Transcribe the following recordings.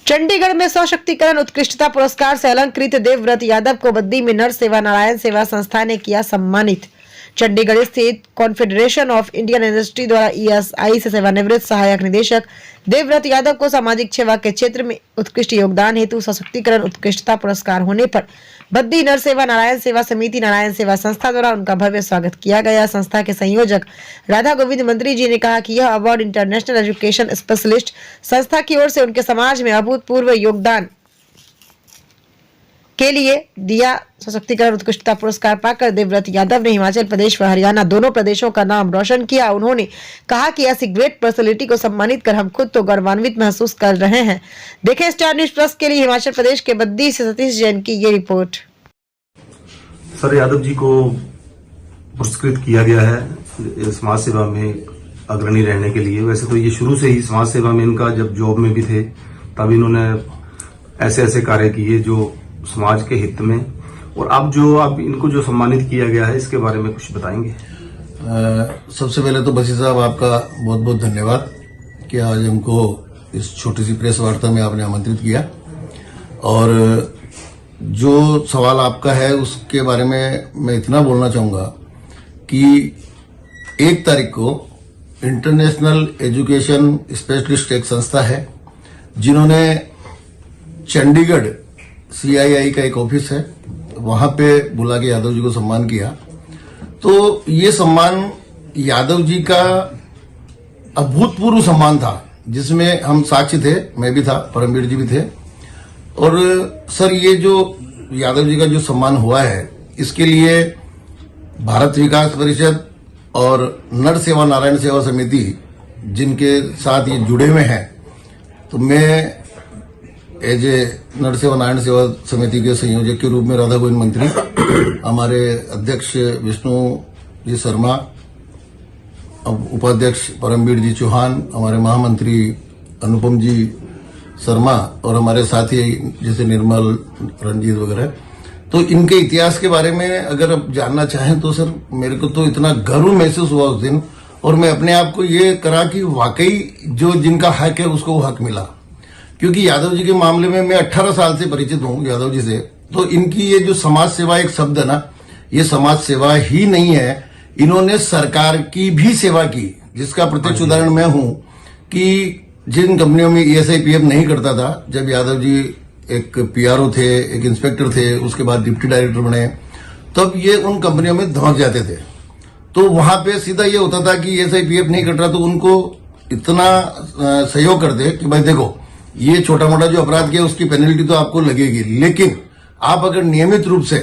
चंडीगढ़ में सशक्तिकरण उत्कृष्टता पुरस्कार से अलंकृत देवव्रत यादव को बद्दी में नर सेवा नारायण सेवा संस्था ने किया सम्मानित। चंडीगढ़ स्थित कॉन्फेडरेशन ऑफ इंडियन इंडस्ट्री द्वारा ईएसआई से सेवानिवृत्त सहायक निदेशक देवव्रत यादव को सामाजिक सेवा के क्षेत्र में उत्कृष्ट योगदान हेतु सशक्तिकरण उत्कृष्टता पुरस्कार होने पर बद्दी नर सेवा नारायण सेवा समिति नारायण सेवा संस्था द्वारा उनका भव्य स्वागत किया गया। संस्था के संयोजक राधा गोविंद मंत्री जी ने कहा कि यह अवार्ड इंटरनेशनल एजुकेशन स्पेशलिस्ट संस्था की ओर से उनके समाज में अभूतपूर्व योगदान के लिए दिया। सशक्तिकरण उत्कृष्टता पुरस्कार पाकर देवव्रत यादव ने हिमाचल प्रदेश व हरियाणा दोनों प्रदेशों का नाम रोशन किया। उन्होंने कहा कि ऐसी ग्रेट पर्सनैलिटी को सम्मानित कर हम खुद तो गौरवान्वित महसूस कर रहे हैं। देखें स्टार न्यूज प्लस के लिए हिमाचल प्रदेश के बद्दी से सतीश जैन की ये रिपोर्ट। सर यादव जी को पुरस्कृत किया गया है समाज सेवा में अग्रणी रहने के लिए। वैसे तो ये शुरू से ही समाज सेवा में इनका जब जॉब में भी थे तब इन्होंने ऐसे ऐसे कार्य किए जो समाज के हित में। और अब इनको जो सम्मानित किया गया है इसके बारे में कुछ बताएंगे। सबसे पहले तो बसी साहब आपका बहुत बहुत धन्यवाद कि आज हमको इस छोटी सी प्रेस वार्ता में आपने आमंत्रित किया। और जो सवाल आपका है उसके बारे में मैं इतना बोलना चाहूंगा कि 1 तारीख को इंटरनेशनल एजुकेशन स्पेशलिस्ट एक संस्था है जिन्होंने चंडीगढ़ CII का एक ऑफिस है वहां पे बुला के यादव जी को सम्मान किया। तो ये सम्मान यादव जी का अभूतपूर्व सम्मान था जिसमें हम साक्षी थे, मैं भी था, परमवीर जी भी थे। और सर ये जो यादव जी का जो सम्मान हुआ है इसके लिए भारत विकास परिषद और नर सेवा नारायण सेवा समिति जिनके साथ ये जुड़े हुए हैं, तो मैं एज ए नर सेवा नारायण सेवा समिति के संयोजक के रूप में राधा गोविंद मंत्री, हमारे अध्यक्ष विष्णु जी शर्मा, उपाध्यक्ष परमवीर जी चौहान, हमारे महामंत्री अनुपम जी शर्मा और हमारे साथी जैसे निर्मल, रंजीत वगैरह, तो इनके इतिहास के बारे में अगर आप जानना चाहें तो सर मेरे को तो इतना गर्व महसूस हुआ उस दिन। और मैं अपने आप को ये करा कि वाकई जो जिनका हक है उसको वो हक मिला। क्योंकि यादव जी के मामले में मैं 18 साल से परिचित हूं यादव जी से। तो इनकी ये जो समाज सेवा एक शब्द है ना, ये समाज सेवा ही नहीं है, इन्होंने सरकार की भी सेवा की, जिसका प्रत्यक्ष उदाहरण मैं हूं कि जिन कंपनियों में ESI-PF नहीं करता था, जब यादव जी एक PRO थे, एक इंस्पेक्टर थे, उसके बाद डिप्टी डायरेक्टर बने, तब ये उन कंपनियों में धमक जाते थे। तो वहां पे सीधा ये होता था कि ESI-PF नहीं कट रहा तो उनको इतना सहयोग करते कि भाई देखो ये छोटा मोटा जो अपराध किया उसकी पेनल्टी तो आपको लगेगी, लेकिन आप अगर नियमित रूप से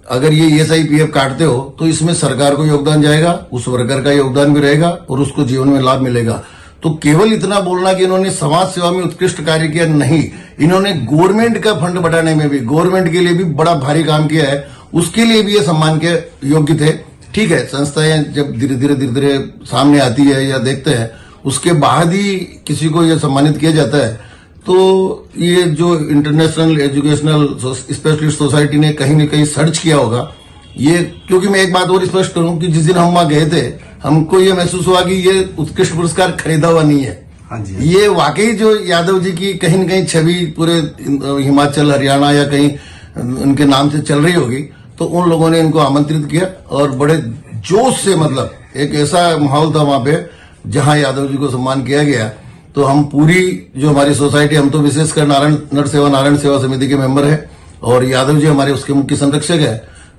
अगर ये ESI-PF काटते हो तो इसमें सरकार को योगदान जाएगा, उस वर्कर का योगदान भी रहेगा और उसको जीवन में लाभ मिलेगा। तो केवल इतना बोलना कि इन्होंने समाज सेवा में उत्कृष्ट कार्य किया नहीं, इन्होंने गवर्नमेंट का फंड बढ़ाने में भी, गवर्नमेंट के लिए भी बड़ा भारी काम किया है, उसके लिए भी ये सम्मान के योग्य थे। ठीक है, संस्थाएं जब धीरे धीरे सामने आती है या देखते हैं उसके बाद ही किसी को यह सम्मानित किया जाता है। तो ये जो इंटरनेशनल एजुकेशनल स्पेशलिस्ट सोसाइटी ने कहीं न कहीं सर्च किया होगा ये, क्योंकि मैं एक बात और स्पष्ट करूं कि जिस दिन हम वहां गए थे हमको ये महसूस हुआ कि ये उत्कृष्ट पुरस्कार खरीदा हुआ नहीं है। हाँ जी। ये वाकई जो यादव जी की कहीं न कहीं छवि पूरे हिमाचल, हरियाणा या कहीं उनके नाम से चल रही होगी, तो उन लोगों ने इनको आमंत्रित किया और बड़े जोश से, मतलब एक ऐसा माहौल था वहां पे जहां यादव जी को सम्मान किया गया। तो हम पूरी जो हमारी सोसाइटी, हम तो विशेषकर नर सेवा नारायण सेवा समिति के मेंबर है और यादव जी हमारे उसके मुख्य संरक्षक है।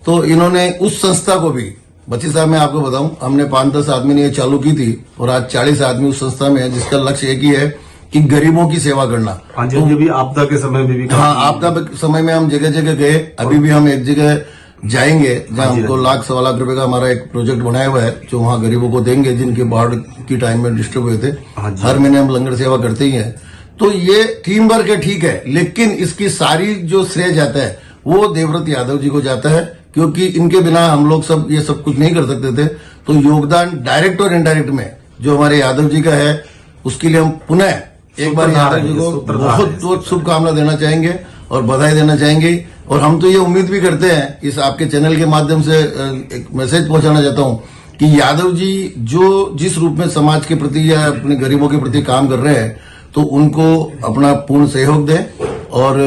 तो इन्होंने उस संस्था को भी, बच्ची साहब मैं आपको बताऊं, हमने 5-10 आदमी ने ये चालू की थी और आज 40 आदमी उस संस्था में है, जिसका लक्ष्य एक ही है कि गरीबों की सेवा करना। हाँ जी, तो भी आपदा के समय में भी, हाँ आपदा के समय में हम जगह जगह गए, अभी भी हम एक जगह जाएंगे जहां हमको 1-1.25 लाख रुपए का हमारा एक प्रोजेक्ट बनाया हुआ है जो वहां गरीबों को देंगे जिनके बाढ़ की टाइम में डिस्टर्ब हुए थे। हर महीने हम लंगर सेवा करते ही हैं। तो ये टीम वर्क है, ठीक है, लेकिन इसकी सारी जो श्रेय जाता है वो देवव्रत यादव जी को जाता है, क्योंकि इनके बिना हम लोग सब ये सब कुछ नहीं कर सकते थे। तो योगदान डायरेक्ट और इनडायरेक्ट में जो हमारे यादव जी का है उसके लिए हम पुनः एक बार यादव जी को बहुत बहुत शुभकामना देना चाहेंगे और बधाई देना चाहेंगे। और हम तो ये उम्मीद भी करते हैं, इस आपके चैनल के माध्यम से एक मैसेज पहुंचाना चाहता हूं कि यादव जी जो जिस रूप में समाज के प्रति या अपने गरीबों के प्रति काम कर रहे हैं, तो उनको अपना पूर्ण सहयोग दें और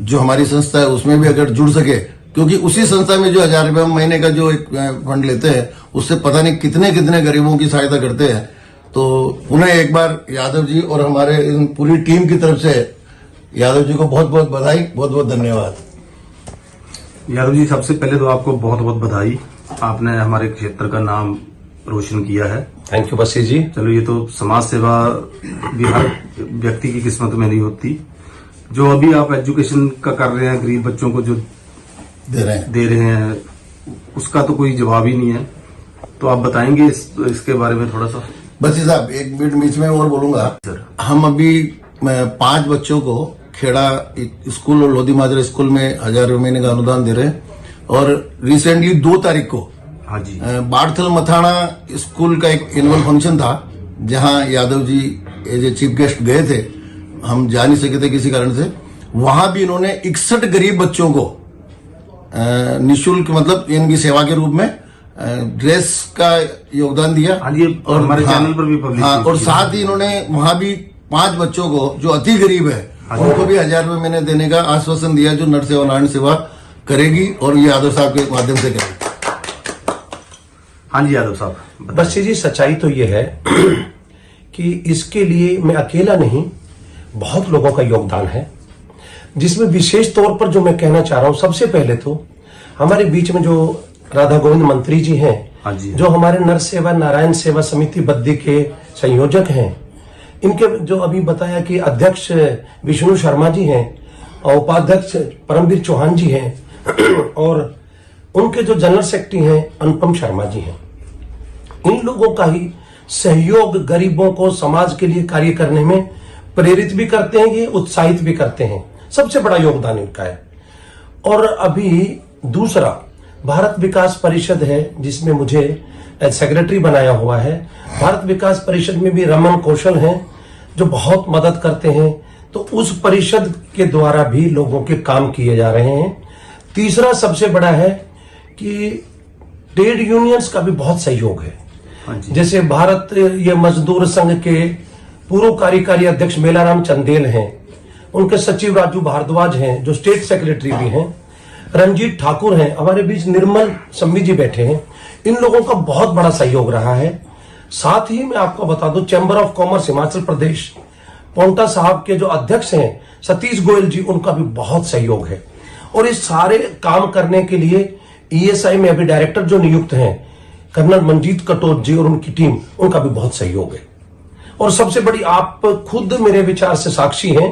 जो हमारी संस्था है उसमें भी अगर जुड़ सके, क्योंकि उसी संस्था में जो 1000 रुपये महीने का जो एक फंड लेते हैं उससे पता नहीं कितने कितने गरीबों की सहायता करते हैं। तो पुनः एक बार यादव जी और हमारे इन पूरी टीम की तरफ से यादव जी को बहुत बहुत बधाई, बहुत बहुत धन्यवाद। यादव जी, सबसे पहले तो आपको बहुत बहुत बधाई, आपने हमारे क्षेत्र का नाम रोशन किया है। थैंक यू बसी जी। चलो, ये तो समाज सेवा भी हर व्यक्ति की किस्मत में नहीं होती। जो अभी आप एजुकेशन का कर रहे हैं, गरीब बच्चों को जो दे रहे हैं उसका तो कोई जवाब ही नहीं है। तो आप बताएंगे इसके बारे में थोड़ा सा? बसी साहब, एक मिनट बीच में और बोलूंगा सर। हम अभी 5 बच्चों को खेड़ा स्कूल और लोधी माजरा स्कूल में 1000 रुपये महीने का अनुदान दे रहे हैं। और रिसेंटली 2 तारीख को हाँ जी, बाड़थल मथाना स्कूल का एक एनुअल फंक्शन था, जहां Yadav ji as a chief guest गए थे। हम जा नहीं सके थे किसी कारण से। वहां भी इन्होंने 61 गरीब बच्चों को निःशुल्क, मतलब इनकी सेवा के रूप में ड्रेस का योगदान दिया। हाँ जी, और हमारे चैनल पर भी पब्लिश। हाँ, और साथ ही इन्होंने वहां भी 5 बच्चों को जो अति गरीब है उनको भी 1000 रुपये महीने देने का आश्वासन दिया, जो नर सेवा नारायण सेवा करेगी और ये यादव साहब के माध्यम से करेगी। हाँ जी यादव साहब। बस जी, सच्चाई तो ये है कि इसके लिए मैं अकेला नहीं, बहुत लोगों का योगदान है, जिसमें विशेष तौर पर जो मैं कहना चाह रहा हूं, सबसे पहले तो हमारे बीच में जो राधा गोविंद मंत्री जी हैं, हाँ जी, जो हमारे नर सेवा नारायण सेवा समिति बद्दी के संयोजक हैं, इनके जो अभी बताया कि अध्यक्ष विष्णु शर्मा जी हैं और उपाध्यक्ष परमवीर चौहान जी हैं और उनके जो जनरल सेक्रेटरी हैं अनुपम शर्मा जी हैं। इन लोगों का ही सहयोग गरीबों को समाज के लिए कार्य करने में प्रेरित भी करते हैं, ये उत्साहित भी करते हैं। सबसे बड़ा योगदान इनका है। और अभी दूसरा भारत विकास परिषद है, जिसमें मुझे सेक्रेटरी बनाया हुआ है। भारत विकास परिषद में भी रमन कौशल हैं जो बहुत मदद करते हैं। तो उस परिषद के द्वारा भी लोगों के काम किए जा रहे हैं। तीसरा सबसे बड़ा है कि ट्रेड यूनियंस का भी बहुत सहयोग है। जैसे भारत ये मजदूर संघ के पूर्व कार्यकारी अध्यक्ष मेलाराम चंदेल हैं, उनके सचिव राजू भारद्वाज हैं जो स्टेट सेक्रेटरी भी हैं, रंजीत ठाकुर हैं, हमारे बीच निर्मल सम्मी जी बैठे हैं। इन लोगों का बहुत बड़ा सहयोग रहा है। साथ ही मैं आपको बता दूं, chamber of commerce Himachal Pradesh Paonta साहब के जो अध्यक्ष हैं सतीश गोयल जी, उनका भी बहुत सहयोग है। और इस सारे काम करने के लिए ईएसआई में अभी डायरेक्टर जो नियुक्त हैं कर्नल मंजीत कटोच जी और उनकी टीम, उनका भी बहुत सहयोग है। और सबसे बड़ी, आप खुद मेरे विचार से साक्षी हैं,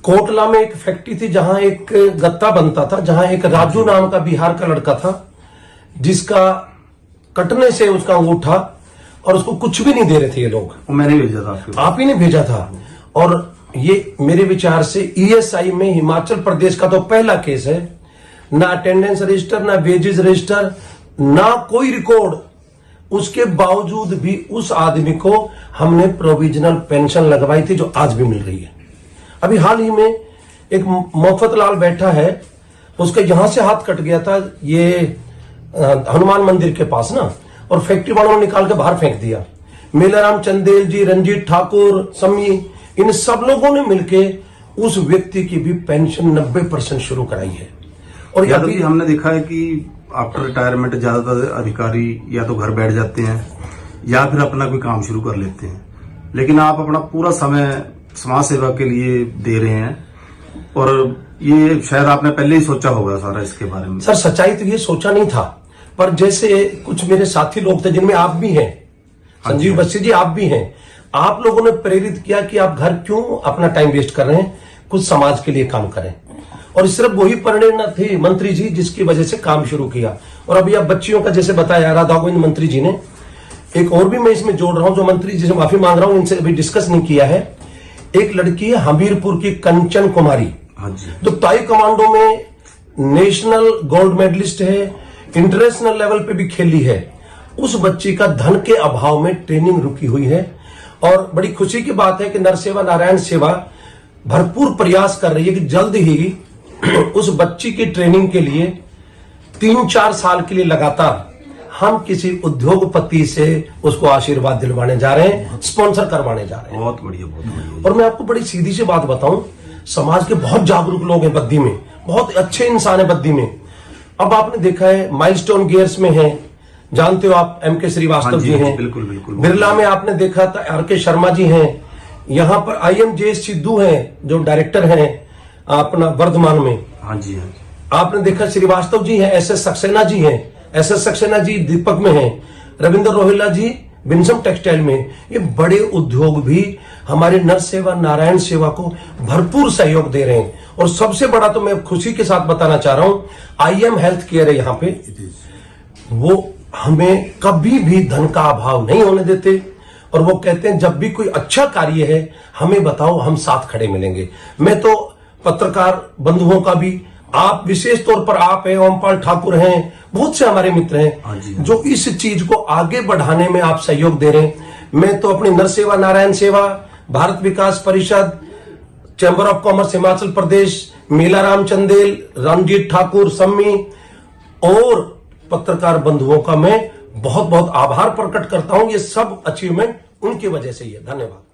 कोटला में एक फैक्ट्री थी जहां एक गत्ता बनता था, जहां एक राजू नाम का बिहार का लड़का था जिसका कटने से उसका अंगूठा, और उसको कुछ भी नहीं दे रहे थे ये लोग। मैंने भेजा था आपके, आप ही ने भेजा था। और ये मेरे विचार से ईएसआई में हिमाचल प्रदेश का तो पहला केस है। ना अटेंडेंस रजिस्टर, ना वेजेस रजिस्टर, ना कोई रिकॉर्ड, उसके बावजूद भी उस आदमी को हमने प्रोविजनल पेंशन लगवाई थी जो आज भी मिल रही है। अभी हाल ही में एक मोफत लाल बैठा है, उसका यहां से हाथ कट गया था, ये हनुमान मंदिर के पास ना, और फैक्ट्री वालों ने निकाल के बाहर फेंक दिया। मेलाराम चंदेल जी, रंजीत ठाकुर, सम्मी, इन सब लोगों ने मिलके उस व्यक्ति की भी पेंशन 90% शुरू कराई है। और यादव जी, हमने देखा है कि आफ्टर रिटायरमेंट ज्यादातर अधिकारी या तो घर बैठ जाते हैं या फिर अपना कोई काम शुरू कर लेते हैं, लेकिन आप अपना पूरा समय समाज सेवा के लिए दे रहे हैं। और ये शायद आपने पहले ही सोचा होगा सारा इसके बारे में। सर, सच्चाई तो ये सोचा नहीं था, पर जैसे कुछ मेरे साथी लोग थे जिनमें आप भी हैं, संजीव बस्सी जी आप भी हैं, आप लोगों ने प्रेरित किया कि आप घर क्यों अपना टाइम वेस्ट कर रहे हैं, कुछ समाज के लिए काम करें। और सिर्फ वही प्रेरणा थी मंत्री जी जिसकी वजह से काम शुरू किया। और अभी आप बच्चियों का जैसे बताया राधा गोविंद मंत्री जी ने, एक और भी मैं इसमें जोड़ रहा हूं जो मंत्री जी से माफी मांग रहा हूं, इनसे अभी डिस्कस नहीं किया है। एक लड़की है हमीरपुर की कंचन कुमारी, जो ताई कमांडो में नेशनल गोल्ड मेडलिस्ट है, इंटरनेशनल लेवल पे भी खेली है। उस बच्ची का धन के अभाव में ट्रेनिंग रुकी हुई है। और बड़ी खुशी की बात है कि नर सेवा नारायण सेवा भरपूर प्रयास कर रही है कि जल्द ही उस बच्ची की ट्रेनिंग के लिए 3-4 साल के लिए लगातार हम किसी उद्योगपति से उसको आशीर्वाद दिलवाने जा रहे हैं, स्पॉन्सर करवाने जा रहे हैं। बहुत बढ़िया, बहुत बढ़िया। और मैं आपको बड़ी सीधी सी बात बताऊं, समाज के बहुत जागरूक लोग हैं बद्दी में, बहुत अच्छे इंसान है बद्दी में। अब आपने देखा है माइलस्टोन गियर्स में है, जानते हो आप, एमके श्रीवास्तव हाँ जी हैं। बिल्कुल बिल्कुल। बिरला में आपने देखा था आर.के. शर्मा जी हैं। यहाँ पर IMJ सिद्धू हैं जो डायरेक्टर हैं अपना वर्धमान में। हाँ जी, हाँ जी। आपने देखा श्रीवास्तव जी हैं, SS सक्सेना जी हैं, SS सक्सेना जी दीपक में हैं, रविंद्र रोहिल्ला जी बिन्सम टेक्सटाइल में। ये बड़े उद्योग भी हमारे नर सेवा नारायण सेवा को भरपूर सहयोग दे रहे हैं। और सबसे बड़ा तो मैं खुशी के साथ बताना चाह रहा हूं, IM हेल्थ केयर है यहाँ पे, वो हमें कभी भी धन का अभाव नहीं होने देते। और वो कहते हैं जब भी कोई अच्छा कार्य है हमें बताओ, हम साथ खड़े मिलेंगे। मैं तो पत्रकार बंधुओं का भी, आप विशेष तौर पर आप हैं, ओमपाल ठाकुर हैं, बहुत से हमारे मित्र हैं जो इस चीज को आगे बढ़ाने में आप सहयोग दे रहे हैं। मैं तो अपनी नर सेवा नारायण सेवा, भारत विकास परिषद, chamber of commerce Himachal Pradesh, Melaram Chandel, Ranjit Thakur, सम्मी और पत्रकार बंधुओं का मैं बहुत बहुत आभार प्रकट करता हूं। ये सब अचीवमेंट उनकी वजह से ही है। धन्यवाद।